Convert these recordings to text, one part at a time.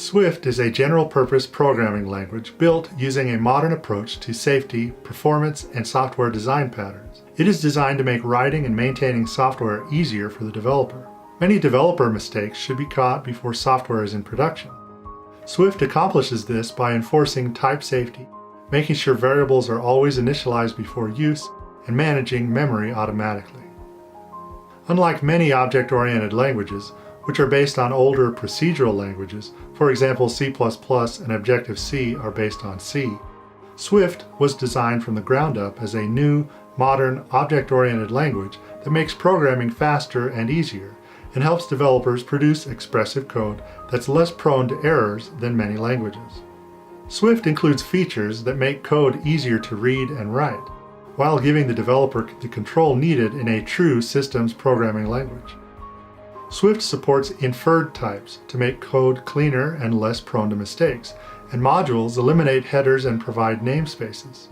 Swift is a general-purpose programming language built using a modern approach to safety, performance, and software design patterns. It is designed to make writing and maintaining software easier for the developer. Many developer mistakes should be caught before software is in production. Swift accomplishes this by enforcing type safety, making sure variables are always initialized before use, and managing memory automatically. Unlike many object-oriented languages, which are based on older procedural languages, for example C++ and Objective-C are based on C, Swift was designed from the ground up as a new, modern, object-oriented language that makes programming faster and easier, and helps developers produce expressive code that's less prone to errors than many languages. Swift includes features that make code easier to read and write, while giving the developer the control needed in a true systems programming language. Swift supports inferred types to make code cleaner and less prone to mistakes, and modules eliminate headers and provide namespaces.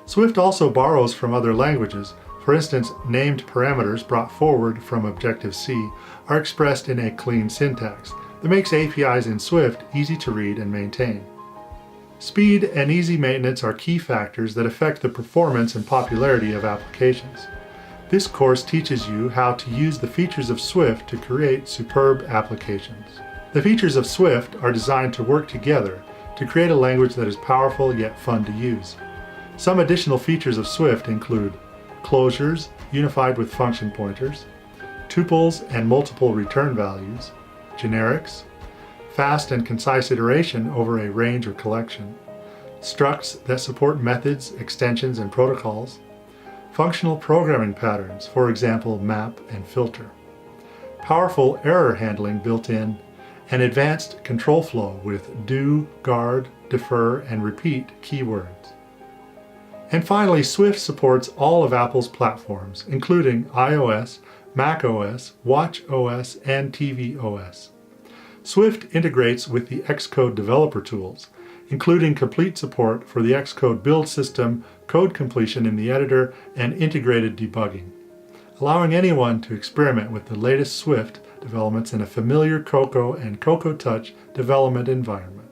Swift also borrows from other languages. For instance, named parameters brought forward from Objective-C are expressed in a clean syntax that makes APIs in Swift easy to read and maintain. Speed and easy maintenance are key factors that affect the performance and popularity of applications. This course teaches you how to use the features of Swift to create superb applications. The features of Swift are designed to work together to create a language that is powerful yet fun to use. Some additional features of Swift include closures unified with function pointers, tuples and multiple return values, generics, fast and concise iteration over a range or collection, structs that support methods, extensions, and protocols, functional programming patterns, for example, map and filter, powerful error handling built in, and advanced control flow with do, guard, defer, and repeat keywords. And finally, Swift supports all of Apple's platforms, including iOS, macOS, watchOS, and tvOS. Swift integrates with the Xcode developer tools, including complete support for the Xcode build system, code completion in the editor, and integrated debugging, allowing anyone to experiment with the latest Swift developments in a familiar Cocoa and Cocoa Touch development environment.